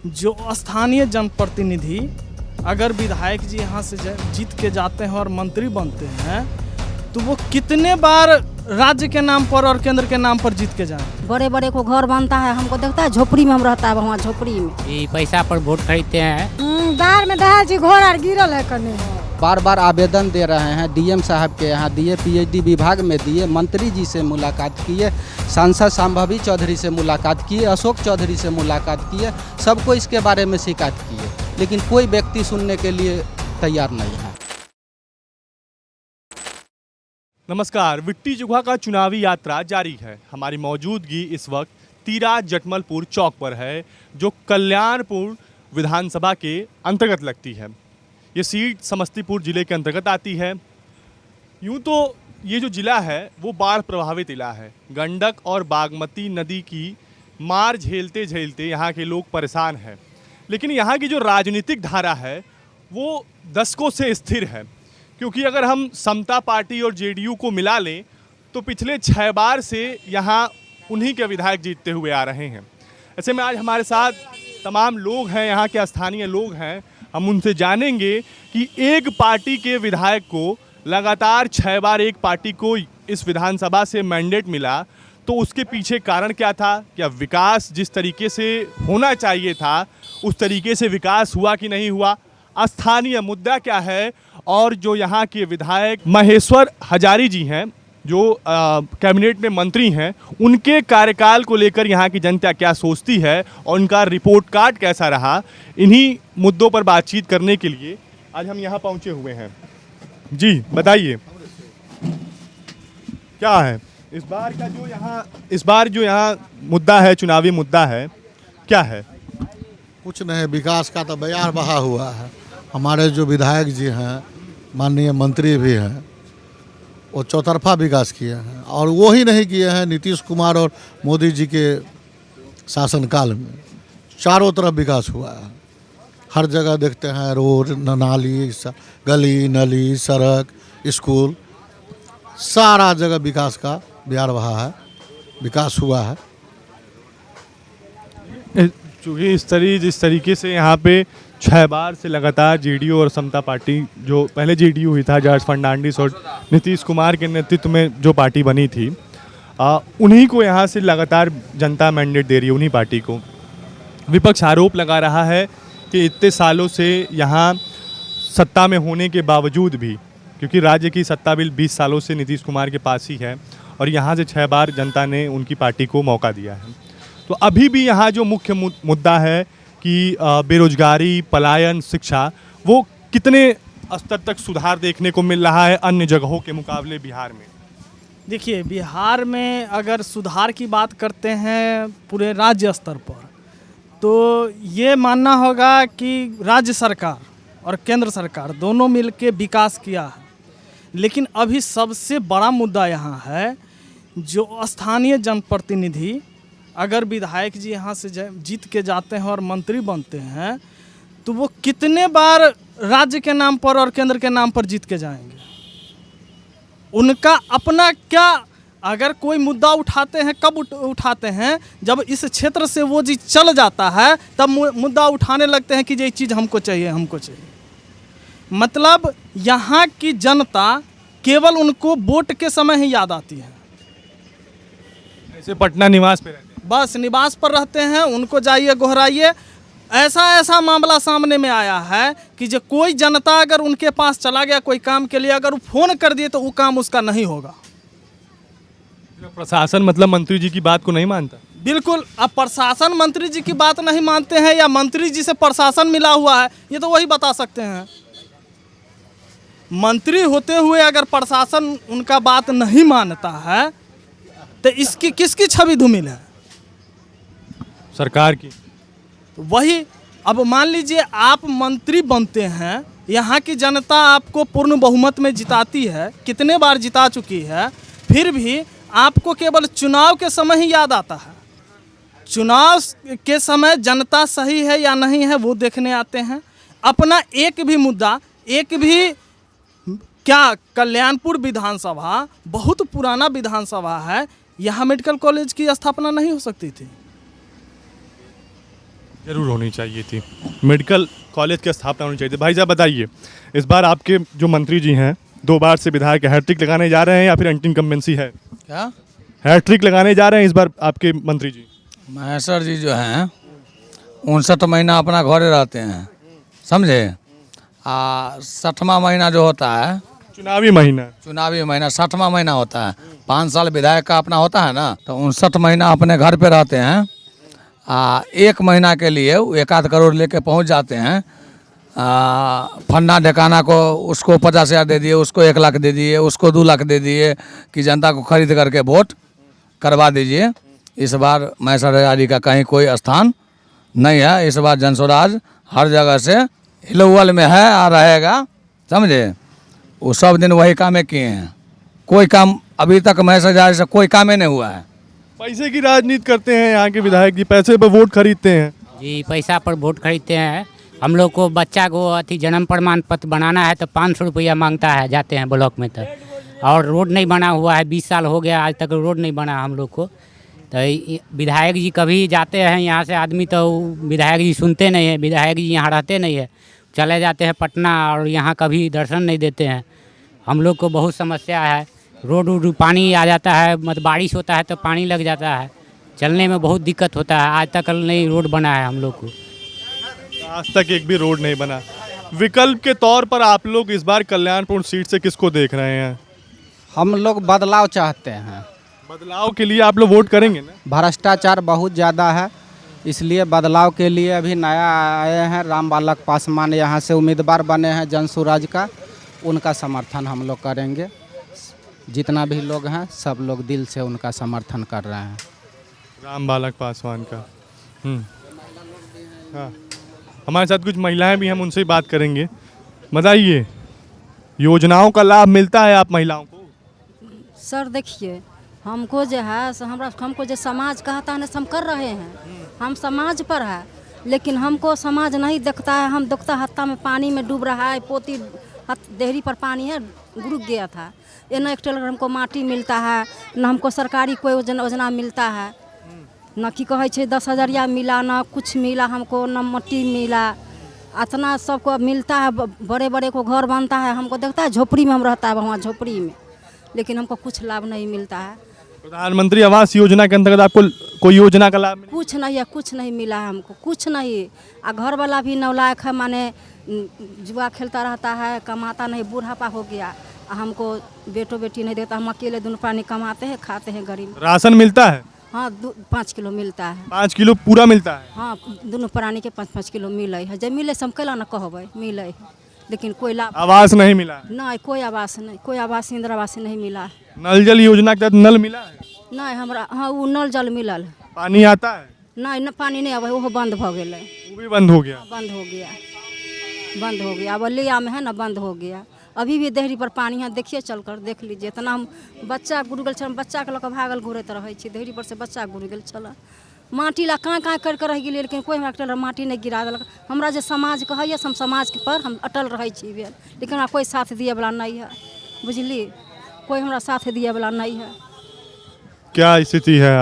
जो स्थानीय जनप्रतिनिधि अगर विधायक जी यहाँ से जीत के जाते हैं और मंत्री बनते हैं तो वो कितने बार राज्य के नाम पर और केंद्र के नाम पर जीत के जाएं। बड़े बड़े को घर बनता है, हमको देखता है झोपड़ी में हम रहता है, वहाँ झोपड़ी में ये पैसा पर वोट खरीदते हैं। दार में दहा जी घोर और गिरल है करने बार बार आवेदन दे रहे हैं, डीएम साहब के यहाँ दिए, पीएचडी विभाग में दिए, मंत्री जी से मुलाकात किए, सांसद संभवी चौधरी से मुलाकात किए, अशोक चौधरी से मुलाकात किए, सबको इसके बारे में शिकायत किए, लेकिन कोई व्यक्ति सुनने के लिए तैयार नहीं है। नमस्कार, विट्टी जुघा का चुनावी यात्रा जारी है। हमारी मौजूदगी इस वक्त तीरा जटमलपुर चौक पर है, जो कल्याणपुर विधानसभा के अंतर्गत लगती है। ये सीट समस्तीपुर ज़िले के अंतर्गत आती है। यूँ तो ये जो ज़िला है वो बाढ़ प्रभावित इला है। गंडक और बागमती नदी की मार झेलते झेलते यहाँ के लोग परेशान हैं, लेकिन यहाँ की जो राजनीतिक धारा है वो दशकों से स्थिर है, क्योंकि अगर हम समता पार्टी और जेडीयू को मिला लें तो पिछले 6 बार से यहाँ उन्हीं के विधायक जीतते हुए आ रहे हैं। ऐसे में आज हमारे साथ तमाम लोग हैं, यहाँ के स्थानीय लोग हैं। हम उनसे जानेंगे कि एक पार्टी के विधायक को लगातार 6 बार एक पार्टी को इस विधानसभा से मैंडेट मिला, तो उसके पीछे कारण क्या था। क्या विकास जिस तरीके से होना चाहिए था उस तरीके से विकास हुआ कि नहीं हुआ, स्थानीय मुद्दा क्या है। और जो यहाँ के विधायक महेश्वर हजारी जी हैं, जो कैबिनेट में मंत्री हैं, उनके कार्यकाल को लेकर यहाँ की जनता क्या सोचती है और उनका रिपोर्ट कार्ड कैसा रहा, इन्हीं मुद्दों पर बातचीत करने के लिए आज हम यहाँ पहुँचे हुए हैं। जी बताइए, क्या है इस बार जो यहाँ मुद्दा है, चुनावी मुद्दा है, क्या है? कुछ नहीं, विकास का तो बयार बहा हुआ है। हमारे जो विधायक जी हैं, माननीय मंत्री भी हैं, वो चौतरफा विकास किए हैं, और वो ही नहीं किए हैं। नीतीश कुमार और मोदी जी के शासनकाल में चारों तरफ विकास हुआ है। हर जगह देखते हैं रोड, नाली, गली नली, सड़क, स्कूल, सारा जगह विकास का बयार बहा है, विकास हुआ है। चूँकि जिस तरीके से यहाँ पे 6 बार से लगातार जेडीयू और समता पार्टी, जो पहले जेडीयू हुई था, जॉर्ज फर्नांडिस और नीतीश कुमार के नेतृत्व में जो पार्टी बनी थी, उन्हीं को यहाँ से लगातार जनता मैंडेट दे रही है, उन्हीं पार्टी को। विपक्ष आरोप लगा रहा है कि इतने सालों से यहाँ सत्ता में होने के बावजूद भी, क्योंकि राज्य की सत्ता भी 20 सालों से नीतीश कुमार के पास ही है, और यहाँ से 6 बार जनता ने उनकी पार्टी को मौका दिया है, तो अभी भी यहाँ जो मुख्य मुद्दा है कि बेरोजगारी, पलायन, शिक्षा, वो कितने स्तर तक सुधार देखने को मिल रहा है अन्य जगहों के मुकाबले बिहार में? देखिए, बिहार में अगर सुधार की बात करते हैं पूरे राज्य स्तर पर, तो ये मानना होगा कि राज्य सरकार और केंद्र सरकार दोनों मिलके विकास किया है। लेकिन अभी सबसे बड़ा मुद्दा यहाँ है, जो स्थानीय जनप्रतिनिधि अगर विधायक जी यहाँ से जीत के जाते हैं और मंत्री बनते हैं तो वो कितने बार राज्य के नाम पर और केंद्र के नाम पर जीत के जाएंगे। उनका अपना क्या, अगर कोई मुद्दा उठाते हैं, कब उठाते हैं? जब इस क्षेत्र से वो जी चल जाता है तब मुद्दा उठाने लगते हैं कि ये चीज़ हमको चाहिए, हमको चाहिए। मतलब यहाँ की जनता केवल उनको वोट के समय ही याद आती है। ऐसे पटना निवास पे रहते हैं, बस निवास पर रहते हैं, उनको जाइए गोहराइए। ऐसा मामला सामने में आया है कि जो कोई जनता अगर उनके पास चला गया कोई काम के लिए, अगर वो फ़ोन कर दिए तो वो काम उसका नहीं होगा। प्रशासन मतलब मंत्री जी की बात को नहीं मानता। बिल्कुल, अब प्रशासन मंत्री जी की बात नहीं मानते हैं या मंत्री जी से प्रशासन मिला हुआ है, ये तो वही बता सकते हैं। मंत्री होते हुए अगर प्रशासन उनका बात नहीं मानता है तो इसकी किसकी छवि धूमिल है? सरकार की। तो वही, अब मान लीजिए आप मंत्री बनते हैं, यहाँ की जनता आपको पूर्ण बहुमत में जिताती है, कितने बार जिता चुकी है, फिर भी आपको केवल चुनाव के समय ही याद आता है। चुनाव के समय जनता सही है या नहीं है वो देखने आते हैं। अपना एक भी मुद्दा, एक भी क्या, कल्याणपुर विधानसभा बहुत पुराना विधानसभा है, यहाँ मेडिकल कॉलेज की स्थापना नहीं हो सकती थी। जरूर होनी चाहिए थी। मेडिकल कॉलेज की स्थापना होनी चाहिए थी। भाई साहब बताइए, इस बार आपके जो मंत्री जी हैं 2 बार से विधायक हैट्रिक लगाने जा रहे हैं या फिर एंटी इनकम्बेंसी है? क्या हैट्रिक लगाने जा रहे हैं इस बार आपके मंत्री जी? महेश्वर जी जो हैं 59 महीना अपना घरे रहते हैं, समझे। 60वां महीना जो होता है चुनावी महीना। चुनावी महीना 60वां महीना होता है। 5 साल विधायक का अपना होता है ना, तो 59 महीना अपने घर पे रहते हैं। 1 महीना के लिए 1 करोड़ लेके पहुंच जाते हैं। फन्ना ढकाना को उसको 50,000 दे दिए, उसको 1 लाख दे दिए, उसको 2 लाख दे दिए कि जनता को खरीद करके वोट करवा दीजिए। इस बार महेश्वर जी का कहीं कोई स्थान नहीं है। इस बार जनस्वराज हर जगह से हिलौल में है आ रहेगा, समझे। वो सब दिन वही कामें किए हैं, कोई काम अभी तक महेश्वर जी से कोई काम ही नहीं हुआ है। पैसे की राजनीति करते हैं यहाँ के विधायक जी, पैसे पर वोट खरीदते हैं। जी पैसा पर वोट खरीदते हैं। हम लोग को बच्चा को जन्म प्रमाण पत्र बनाना है तो 500 रुपया मांगता है, जाते हैं ब्लॉक में तक। और रोड नहीं बना हुआ है, 20 साल हो गया आज तक रोड नहीं बना हम लोग को। तो विधायक जी कभी जाते हैं यहाँ से आदमी तो विधायक जी सुनते नहीं है, विधायक जी यहाँ रहते नहीं है, चले जाते हैं पटना और यहाँ कभी दर्शन नहीं देते हैं। हम लोग को बहुत समस्या है, रोड पानी आ जाता है, मतलब बारिश होता है तो पानी लग जाता है, चलने में बहुत दिक्कत होता है। आज तक नहीं रोड बना है हम लोग को, आज तक एक भी रोड नहीं बना। विकल्प के तौर पर आप लोग इस बार कल्याणपुर सीट से किसको देख रहे हैं? हम लोग बदलाव चाहते हैं। बदलाव के लिए आप लोग वोट करेंगे ना? भ्रष्टाचार बहुत ज़्यादा है, इसलिए बदलाव के लिए अभी नया आए हैं राम बालक पासवान, यहाँ से उम्मीदवार बने हैं जनसुराज का, उनका समर्थन हम लोग करेंगे। जितना भी लोग हैं सब लोग दिल से उनका समर्थन कर रहे हैं। राम बालक पासवान का। हाँ, हमारे साथ कुछ महिलाएं भी, हम उनसे ही बात करेंगे। बताइए, योजनाओं का लाभ मिलता है आप महिलाओं को? सर देखिए, हमको जो है हमको जो समाज कहता है ना हम कर रहे हैं, हम समाज पर है, लेकिन हमको समाज नहीं देखता है। हम दुखता हत्ता में पानी में डूब रहा है, पोती देहरी पर पानी है, डूब गया था। ये न एक टेलर हमको माटी मिलता है, न हमको सरकारी कोई योजना मिलता है, न कि कहे छे 10,000 मिला, न कुछ मिला हमको, न मट्टी मिला। इतना सबको मिलता है, बड़े बड़े को घर बनता है, हमको देखता है झोपड़ी में हम रहता है, वहाँ झोपड़ी में, लेकिन हमको कुछ लाभ नहीं मिलता है। प्रधानमंत्री आवास योजना के अंतर्गत आपको कोई योजना का लाभ? कुछ नहीं है, कुछ नहीं मिला है हमको, कुछ नहीं। घर वाला भी नौलायक है, माने जुआ खेलता रहता है, कमाता नहीं, बूढ़ापा हो गया। हमको बेटो बेटी नहीं देता, हम अकेले दोनों प्राणी कमाते हैं, खाते हैं गरीब। राशन मिलता है? हाँ, 5 किलो मिलता है। 5 किलो पूरा मिलता है? हाँ, दोनों प्राणी के 5-5 किलो मिले है। जब मिले से हम कैला न कहबै, मिले है, लेकिन कोई लाभ। आवास नहीं मिला है? नहीं, कोई आवास नहीं, कोई आवास इंदिरा आवास नहीं मिला है। नल जल योजना के तहत नल मिला है? नहीं हमरा, हाँ वो नल जल मिलल। पानी आता है? नहीं, न पानी नहीं आवे, वो बंद हो गया। वो भी बंद हो गया? बंद हो गया, बंद हो गया। अब लिया में है ना, बंद हो गया। अभी भी देहरी पर पानी है, देखिए चल कर देख लीजिए। इतना हम बच्चा गुड़ गेल छल, बच्चा के लऽ कऽ भागल घूरैत रहै छी, देहरी पर से बच्चा गुड़ गेल छल। माटी ला कहाँ कहाँ कर रह गेलिए, लेकिन कोई हमरा टेलर माटी नहीं गिरा देलक। हमरा जे समाज कहैए हम समाज पर हम अटल रहै छी भेल, लेकिन हमरा कोई साथ दिए वाला नहीं है, बुझली। कोई हमरा साथ दिए वाला नहीं है। क्या स्थिति है?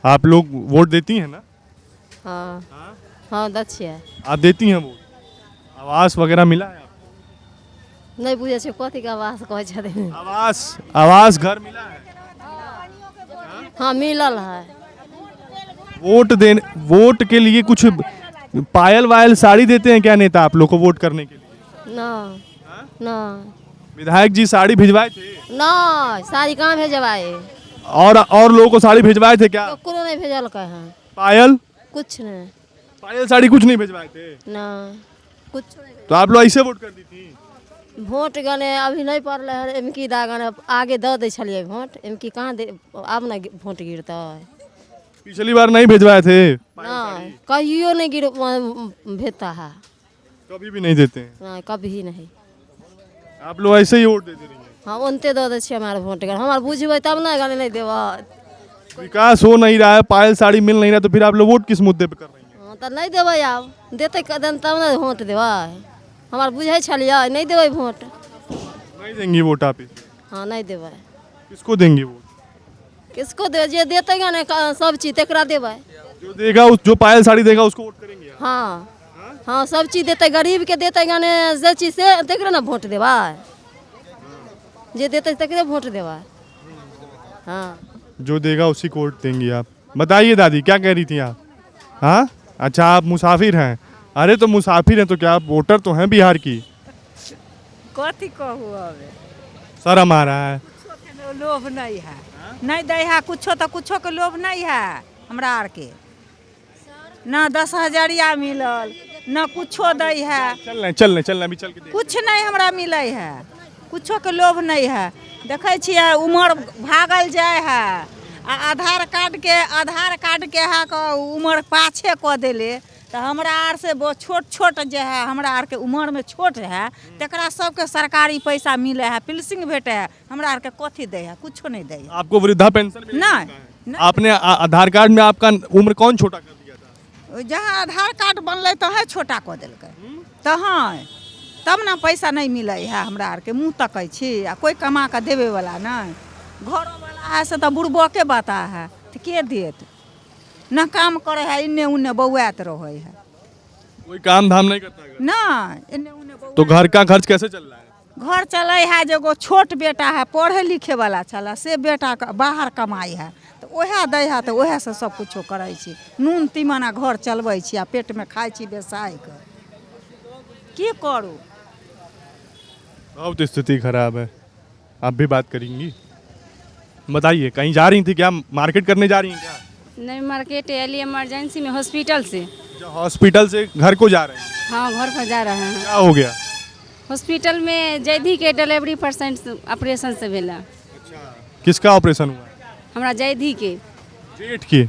आप लोग वोट देती हैं ना? हाँ हाँ, दच्छिए। आप देती हैं वोट? आवास वगैरह मिला है? नहीं बुझे छे कथी के आवास कहै छथिन। आवास घर मिला है? हाँ मिलल है। वोट के लिए कुछ पायल वायल साड़ी देते हैं क्या नेता आप लोग को वोट करने के लिए? ना ना, विधायक जी साड़ी भिजवाए थे? ना साड़ी कहाँ भेजवाए? और लोगों को साड़ी भिजवाए थे क्या? ककरो नहीं भेजल के हैं। पायल? कुछ नहीं। पायल साड़ी कुछ नहीं भिजवाए थे? ना कुछ नहीं। तो आप लोग ऐसे वोट कर दी थी? वोट गने अभी नहीं पड़ल है, एमकी दागन आगे दे दे छलिए वोट, एमकी कहाँ दे, अब ना वोट गिरता है। पिछली बार नहीं भिजवाए थे? ना कहियो नहीं गिर भेजता है, कभी भी नहीं देते हैं? ना कभी नहीं। आप लोग ऐसे ही वोट दे दे रही हैं? हाँ उनते दे दे छे हमारे वोट गन, हमारे बुझबै तब ना गने नहीं देव। विकास हो नहीं रहा है, पायल साड़ी मिल नहीं रहा, तो फिर आप लोग वोट किस मुद्दे पे कर रही हैं? हाँ तो नहीं देवे, आब देते कदम तब ना वोट देवे। हमारे बुझे छलिए नहीं देवे वोट। नहीं देंगी वोट आप? हाँ नहीं देवे। किसको देंगी वोट? किसको दे, जे देते गने सब चीज तकरा देवे। जो देगा जो पायल साड़ी देगा उसको वोट करेंगे? हाँ हाँ सब चीज देते, गरीब के देते गाने जे चीज से तकरे ना वोट देवा, जे देते तकरे वोट देवा। हाँ जो देगा उसी को वोट देंगी आप। बताइए दादी क्या कह रही थी आप? हाँ अच्छा, आप मुसाफिर हैं। अरे तो मुसाफिर हैं तो क्या आप वोटर तो हैं बिहार की? कथी कहू अब, शर्म आ रहा है। लोभ नहीं है, नहीं दे है कुछो तो कुछो के लोभ नहीं है हमरा आर के, न 10,000 मिलल न कुछो दे है, चलने अभी चल के देख। कुछ नहीं हमरा मिले है, कुछो के लोभ नहीं है। देखे छियै उम्र भागल जाए है, आधार कार्ड के है उम्र पाछे कऽ देले, तो हमरा आर से बहुत छोट जे है, हमरा आर के उम्र में छोट है, तकरा सबके सरकारी पैसा मिले है, पेंशन भेटे है, हमरा आर के कथी दे है, कुछो नहीं दे है। आपको वृद्धा पेंशन नहीं, आपने आधार कार्ड में आपका उम्र कौन छोटा कर दिया था? जहाँ आधार कार्ड बनल तो है छोटा कऽ देलकै, तो हाँ तब ना पैसा नहीं मिले है हमरा आर के। मुँह तकै छी आ कोई कमा के देवे वाला नहीं, घरों वाला है से तो बुढ़बो के बता है, तो के देत, न काम करे है, इन्ने उन्ने बौआत रहे है, कोई काम धाम नहीं करता है? ना इन्ने उन्ने बौआत। तो घर का खर्च कैसे चल रहा है? घर चले है, जो एगो छोट बेटा है पढ़े लिखे वाला चला, से बेटा बाहर कमाई है, तो ओहे दे है, तो ओहे से सब कुछो करे छी, नून तीमन आ घर चलबै छी आ पेट में खाई छी बेसाई के, की करू। बहुत स्थिति खराब है। आप भी बात करेंगी? बताइए कहीं जा रही थी क्या, मार्केट करने जा रही हैं क्या? नहीं, मार्केट एली इमरजेंसी में हॉस्पिटल से। हॉस्पिटल से घर को जा रहे हैं? हाँ घर पर जा रहे हैं। क्या हो गया? हॉस्पिटल में जैधी के डिलीवरी पेशेंट ऑपरेशन से भेला। किसका ऑपरेशन हुआ? हमरा जैधी के। जेठ की?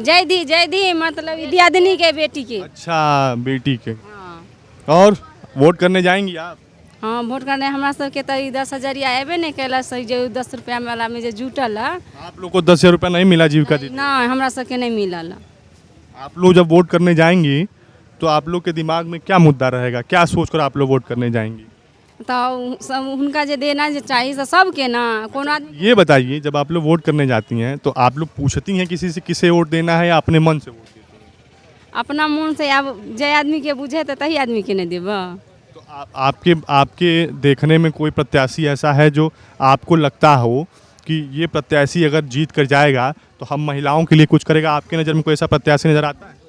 जैधी मतलब दियादिनी के बेटी के। अच्छा बेटी के। हाँ और वोट करने जाएंगी आप? हाँ वोट करने हमरा सबके तो 10,000 एबे नहीं कैला, सही जो 10 रुपया वाला में जो जुटल है। आप लोग को 10,000 रुपया नहीं मिला जीविका दीदी? ना हमरा सबके नहीं मिलल। आप लोग जब वोट करने जाएंगी तो आप लोग के दिमाग में क्या मुद्दा रहेगा, क्या सोचकर आप लोग वोट करने जाएंगी? तो सब उनका जो देना जो चाहिए तो सबके ना, कौन आदमी। ये बताइए जब आप लोग वोट करने जाती हैं तो आप लोग पूछती हैं किसी से किसे वोट देना है या अपने मन से वोट देती हैं? अपना मन से, अब जे आदमी के बुझे तो तही आदमी के नहीं देबा। तो आपके देखने में कोई प्रत्याशी ऐसा है जो आपको लगता हो कि ये प्रत्याशी अगर जीत कर जाएगा तो हम महिलाओं के लिए कुछ करेगा? आपके नज़र में कोई ऐसा प्रत्याशी नजर आता है?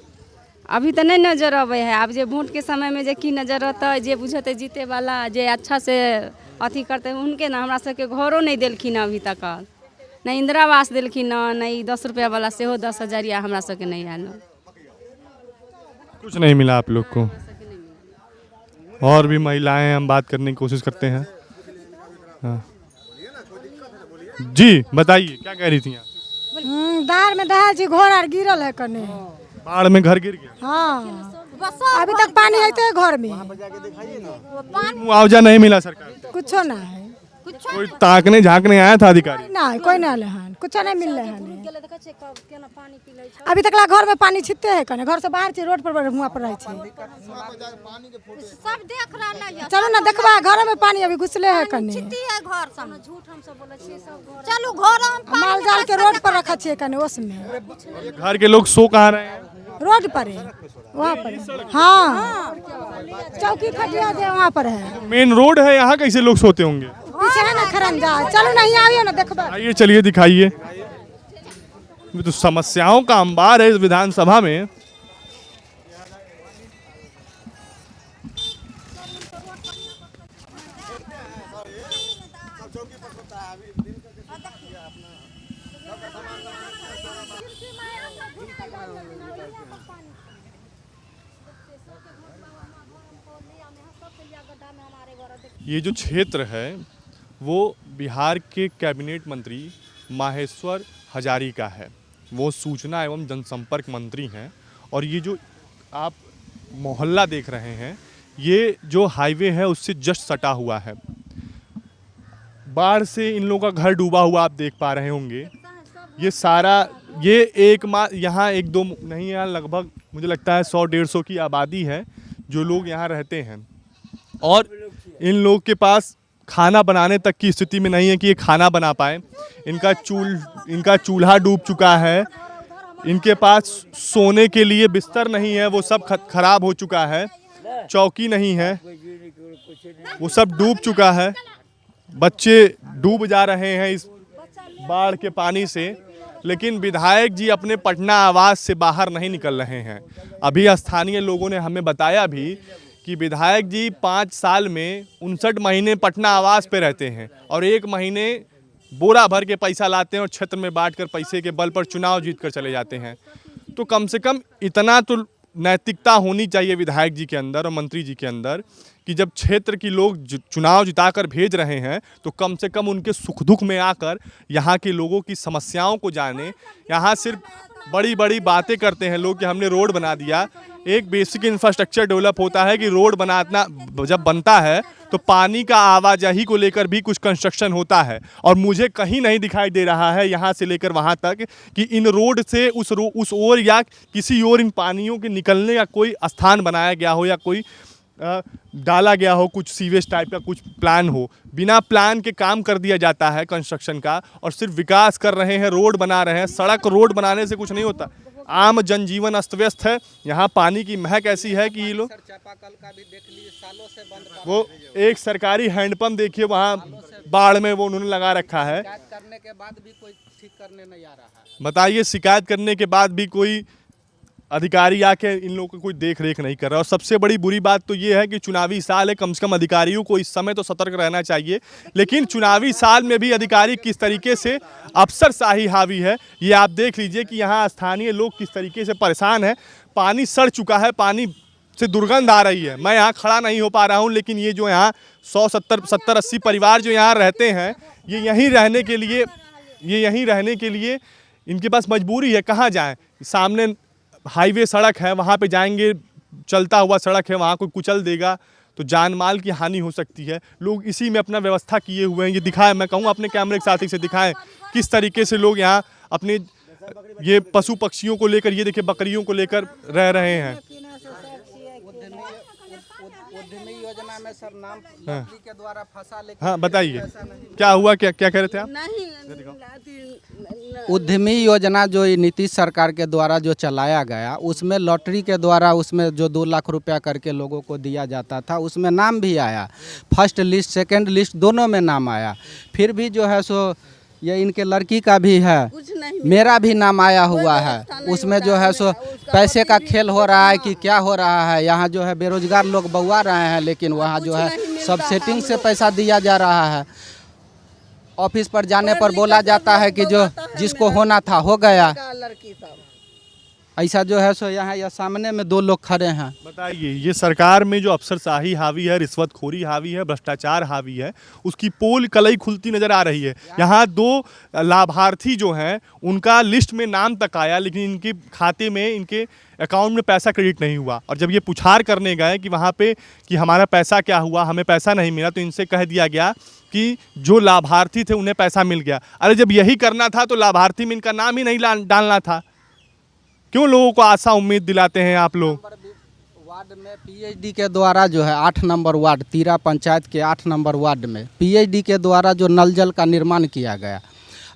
अभी तो नहीं नजर आवे है, अब जे वोट के समय में जे की नजर आता है, जे बुझते जीते वाला जे अच्छा से अथी करते उनके ना हमरा सबके घरों नहीं दिलखिन अभी तक, नहीं इंदिरा आवास दिलखिन, नहीं 10 रुपया वाला सेहो 10,000 हमरा सबके नहीं आयल, कुछ नहीं मिला आप लोग को। और भी महिलाएं हैं, हम बात करने की कोशिश करते हैं। हाँ जी बताइए क्या कह रही थी आप? दार में दहा जी घर आर गिरल है कने, बाढ़ में घर गिर गया? हाँ अभी तक पानी आते है घर में, मुआवजा नहीं मिला सरकार से? कुछो ना है, कोई ताकने झांकने आया था अधिकारी? ना कोई ना आले हन, कुछ नहीं मिल रहा है। अभी तक ला घर में पानी छिटते है कने, घर से बाहर छे रोड पर हुआ पर रहे छे, सब देख रहा है। चलो ना देखबा घर में पानी अभी घुसले है कने, घर सब झूठ हम सब बोले छी, सब चलो घर माल जाल के रोड पर रखा छे कने, उसमें घर के लोग सो कहाँ रहे हैं? रोड पर है, वहाँ पर है। हाँ चौकी खटिया जे वहाँ पर है, मेन रोड है, यहाँ कैसे लोग सोते होंगे? पीछे है ना खरंजा, चलो नहीं आइए ना देखबा। आइए चलिए दिखाइए। ये तो समस्याओं का अंबार है इस विधानसभा में। ये जो क्षेत्र है वो बिहार के कैबिनेट मंत्री माहेश्वर हजारी का है, वो सूचना एवं जनसंपर्क मंत्री हैं। और ये जो आप मोहल्ला देख रहे हैं ये जो हाईवे है उससे जस्ट सटा हुआ है। बाढ़ से इन लोगों का घर डूबा हुआ आप देख पा रहे होंगे। ये सारा ये एक यहाँ एक दो नहीं, यहाँ लगभग मुझे लगता है 100-150 की आबादी है जो लोग यहाँ रहते हैं। और इन लोग के पास खाना बनाने तक की स्थिति में नहीं है कि ये खाना बना पाए। इनका चूल्हा डूब चुका है, इनके पास सोने के लिए बिस्तर नहीं है, वो सब खराब हो चुका है। चौकी नहीं है, वो सब डूब चुका है। बच्चे डूब जा रहे हैं इस बाढ़ के पानी से, लेकिन विधायक जी अपने पटना आवास से बाहर नहीं निकल रहे हैं। अभी स्थानीय लोगों ने हमें बताया भी कि विधायक जी 5 साल में 59 महीने पटना आवास पे रहते हैं और 1 महीने बोरा भर के पैसा लाते हैं और क्षेत्र में बांटकर पैसे के बल पर चुनाव जीत कर चले जाते हैं। तो कम से कम इतना तो नैतिकता होनी चाहिए विधायक जी के अंदर और मंत्री जी के अंदर कि जब क्षेत्र की लोग चुनाव जिताकर भेज रहे हैं तो कम से कम उनके सुख दुख में आकर यहाँ के लोगों की समस्याओं को जाने। यहाँ सिर्फ बड़ी बड़ी बातें करते हैं लोग कि हमने रोड बना दिया। एक बेसिक इंफ्रास्ट्रक्चर डेवलप होता है कि रोड बनाना जब बनता है तो पानी का आवाजाही को लेकर भी कुछ कंस्ट्रक्शन होता है, और मुझे कहीं नहीं दिखाई दे रहा है यहाँ से लेकर वहाँ तक कि इन रोड से उस ओर या किसी और इन पानियों के निकलने का कोई स्थान बनाया गया हो या कोई डाला गया हो, कुछ सीवेज टाइप का कुछ प्लान हो। बिना प्लान के काम कर दिया जाता है कंस्ट्रक्शन का, और सिर्फ विकास कर रहे हैं, रोड बना रहे हैं। सड़क रोड बनाने से कुछ नहीं होता। आम जनजीवन अस्त व्यस्त है। यहाँ पानी की महक ऐसी है कि ये लोग, वो एक सरकारी हैंडपंप देखिए वहाँ बाढ़ में वो उन्होंने लगा रखा है। करने के बाद भी कोई ठीक करने नहीं आ रहा है। बताइए, शिकायत करने के बाद भी कोई अधिकारी आके इन लोगों को कोई देख रेख नहीं कर रहा। और सबसे बड़ी बुरी बात तो ये है कि चुनावी साल है, कम से कम अधिकारियों को इस समय तो सतर्क रहना चाहिए, लेकिन चुनावी साल में भी अधिकारी किस तरीके से अफसरशाही हावी है ये आप देख लीजिए कि यहाँ स्थानीय लोग किस तरीके से परेशान है। पानी सड़ चुका है, पानी से दुर्गंध आ रही है। मैं यहाँ खड़ा नहीं हो पा रहा हूँ, लेकिन ये जो यहाँ 170-80 परिवार जो यहाँ रहते हैं, ये यहीं रहने के लिए इनके पास मजबूरी है। कहाँ जाएँ? सामने हाईवे सड़क है, वहाँ पे जाएंगे, चलता हुआ सड़क है, वहाँ कोई कुचल देगा तो जान माल की हानि हो सकती है। लोग इसी में अपना व्यवस्था किए हुए हैं। ये दिखाएं, मैं कहूँ अपने कैमरे के साथी से दिखाएं किस तरीके से लोग यहाँ अपने ये पशु पक्षियों को लेकर, ये देखिए बकरियों को लेकर रह रहे हैं। उद्यमी योजना में सर नाम लॉटरी के द्वारा फंसा, लेकिन हाँ बताइए क्या हुआ, क्या कह रहे थे आप? उद्यमी योजना जो नीतीश सरकार के द्वारा जो चलाया गया, उसमें लॉटरी के द्वारा उसमें जो 2 लाख रुपया करके लोगों को दिया जाता था, उसमें नाम भी आया, फर्स्ट लिस्ट सेकंड लिस्ट दोनों में नाम आया। फिर भी जो है सो ये इनके लड़की का भी है, मेरा भी नाम आया हुआ है। उसमें जो है सो पैसे का खेल हो रहा है कि क्या हो रहा है। यहाँ जो है बेरोजगार लोग बउआ रहे हैं, लेकिन वहाँ जो है सब सेटिंग से पैसा दिया जा रहा है। ऑफिस पर जाने पर बोला जाता है कि जो जिसको होना था हो गया। ऐसा जो है सो यहाँ या सामने में 2 लोग खड़े हैं। बताइए, ये सरकार में जो अफसरशाही हावी है, रिश्वतखोरी हावी है, भ्रष्टाचार हावी है, उसकी पोल कलई खुलती नजर आ रही है। यहाँ 2 लाभार्थी जो हैं उनका लिस्ट में नाम तक आया, लेकिन इनके खाते में, इनके अकाउंट में पैसा क्रेडिट नहीं हुआ। और जब ये पुछार करने गए कि वहाँ पे कि हमारा पैसा क्या हुआ, हमें पैसा नहीं मिला, तो इनसे कह दिया गया कि जो लाभार्थी थे उन्हें पैसा मिल गया। अरे जब यही करना था तो लाभार्थी में इनका नाम ही नहीं डालना था। क्यों लोगों को आशा उम्मीद दिलाते हैं आप लोग? वार्ड में पीएचडी के द्वारा जो है 8 नंबर वार्ड, तीरा पंचायत के 8 नंबर वार्ड में पीएचडी के द्वारा जो नल जल का निर्माण किया गया,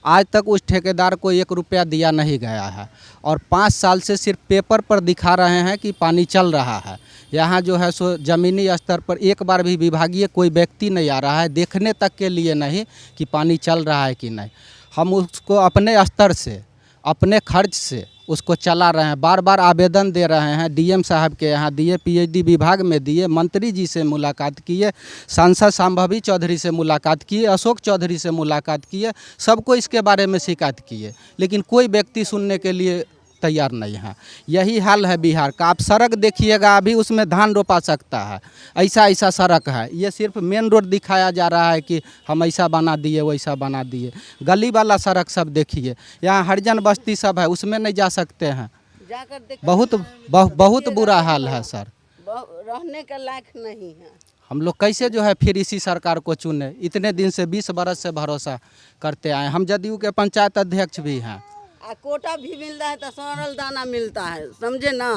आज तक उस ठेकेदार को 1 रुपया दिया नहीं गया है। और 5 साल से सिर्फ पेपर पर दिखा रहे हैं कि पानी चल रहा है। यहाँ जो है सो ज़मीनी स्तर पर एक बार भी विभागीय कोई व्यक्ति नहीं आ रहा है देखने तक के लिए नहीं कि पानी चल रहा है कि नहीं। हम उसको अपने स्तर से, अपने खर्च से उसको चला रहे हैं। बार बार आवेदन दे रहे हैं, डीएम साहब के यहाँ दिए, पीएचडी विभाग में दिए, मंत्री जी से मुलाकात किए, सांसद संभवी चौधरी से मुलाकात किए, अशोक चौधरी से मुलाकात किए, सबको इसके बारे में शिकायत किए, लेकिन कोई व्यक्ति सुनने के लिए तैयार नहीं है। यही हाल है बिहार का। आप सड़क देखिएगा, अभी उसमें धान रोपा सकता है, ऐसा सड़क है। ये सिर्फ मेन रोड दिखाया जा रहा है कि हम ऐसा बना दिए, वैसा बना दिए। गली वाला सड़क सब देखिए, यहाँ हरिजन बस्ती सब है, उसमें नहीं जा सकते हैं। बहुत बुरा हाल है सर, रहने का लायक नहीं है। हम लोग कैसे जो है फिर इसी सरकार को चुने? इतने दिन से 20 बरस से भरोसा करते आए। हम जदयू के पंचायत अध्यक्ष भी हैं। कोटा भी मिलता है तो सौरल दाना मिलता है, समझे ना,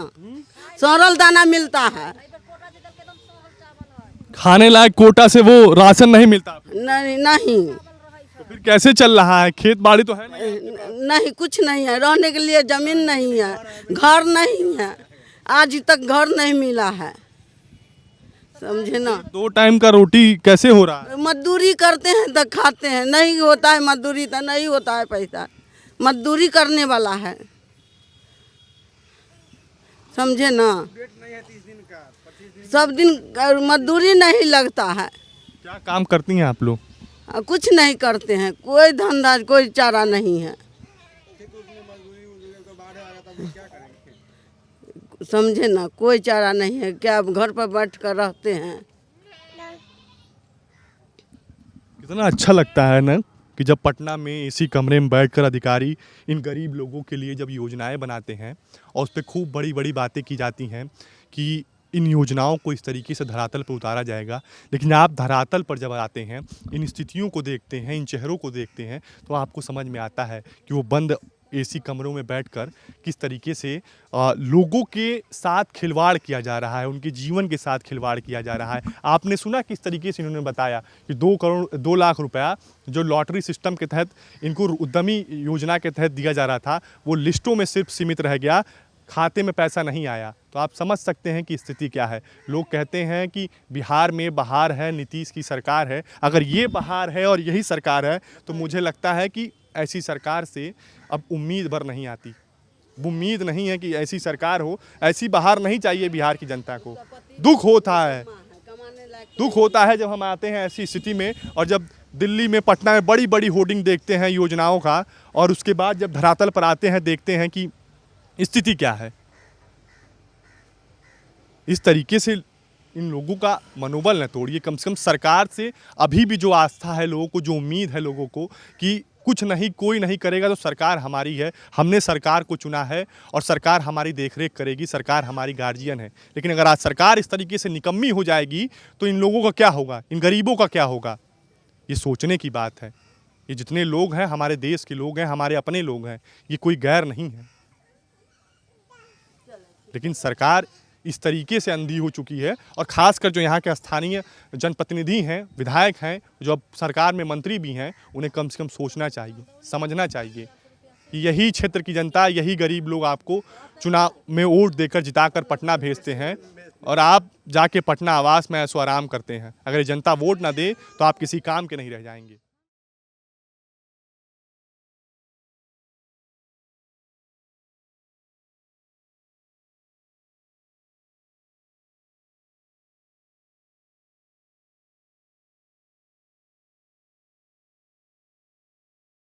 सौरल दाना मिलता है। खाने लायक कोटा से वो राशन नहीं मिलता? नहीं। फिर कैसे चल रहा है? खेत बाड़ी तो है नहीं? नहीं, कुछ नहीं है, रहने के लिए जमीन नहीं है, घर नहीं है, आज तक घर नहीं मिला है, समझे ना। 2 टाइम का रोटी कैसे हो रहा है? मजदूरी करते हैं तो खाते हैं, नहीं होता है मजदूरी तो नहीं होता है पैसा, मजदूरी करने वाला है, समझे ना। सब दिन मजदूरी नहीं लगता है। क्या काम करती हैं आप लोग? कुछ नहीं करते हैं, कोई धंधा कोई चारा नहीं है, समझे ना, कोई चारा नहीं है, क्या घर पर बैठ कर रहते हैं। कितना अच्छा लगता है ना कि जब पटना में एसी कमरे में बैठकर अधिकारी इन गरीब लोगों के लिए जब योजनाएं बनाते हैं और उस पर खूब बड़ी बड़ी बातें की जाती हैं कि इन योजनाओं को इस तरीके से धरातल पर उतारा जाएगा, लेकिन आप धरातल पर जब आते हैं, इन स्थितियों को देखते हैं, इन चेहरों को देखते हैं, तो आपको समझ में आता है कि वो बंद एसी कमरों में बैठकर किस तरीके से लोगों के साथ खिलवाड़ किया जा रहा है, उनके जीवन के साथ खिलवाड़ किया जा रहा है। आपने सुना किस तरीके से इन्होंने बताया कि 2 लाख रुपया जो लॉटरी सिस्टम के तहत इनको उद्यमी योजना के तहत दिया जा रहा था, वो लिस्टों में सिर्फ सीमित रह गया, खाते में पैसा नहीं आया। तो आप समझ सकते हैं कि स्थिति क्या है। लोग कहते हैं कि बिहार में बहार है, नीतीश की सरकार है। अगर ये बहार है और यही सरकार है तो मुझे लगता है कि ऐसी सरकार से अब उम्मीद भर नहीं आती। उम्मीद नहीं है कि ऐसी सरकार हो, ऐसी बहार नहीं चाहिए बिहार की जनता को। दुख होता है जब हम आते हैं ऐसी स्थिति में, और जब दिल्ली में, पटना में बड़ी बड़ी होर्डिंग देखते हैं योजनाओं का, और उसके बाद जब धरातल पर आते हैं देखते हैं कि स्थिति क्या है। इस तरीके से इन लोगों का मनोबल न तोड़िए। कम से कम सरकार से अभी भी जो आस्था है लोगों को, जो उम्मीद है लोगों को कि कुछ नहीं, कोई नहीं करेगा तो सरकार हमारी है, हमने सरकार को चुना है और सरकार हमारी देखरेख करेगी, सरकार हमारी गार्जियन है। लेकिन अगर आज सरकार इस तरीके से निकम्मी हो जाएगी तो इन लोगों का क्या होगा, इन गरीबों का क्या होगा? ये सोचने की बात है। ये जितने लोग हैं हमारे देश के लोग हैं, हमारे अपने लोग हैं, ये कोई गैर नहीं है। लेकिन सरकार इस तरीके से अंधी हो चुकी है, और ख़ासकर जो यहाँ के स्थानीय जनप्रतिनिधि हैं, विधायक हैं, जो अब सरकार में मंत्री भी हैं, उन्हें कम से कम सोचना चाहिए, समझना चाहिए कि यही क्षेत्र की जनता, यही गरीब लोग आपको चुनाव में वोट देकर जिताकर पटना भेजते हैं, और आप जाके पटना आवास में ऐशो आराम करते हैं। अगर जनता वोट ना दे तो आप किसी काम के नहीं रह जाएंगे।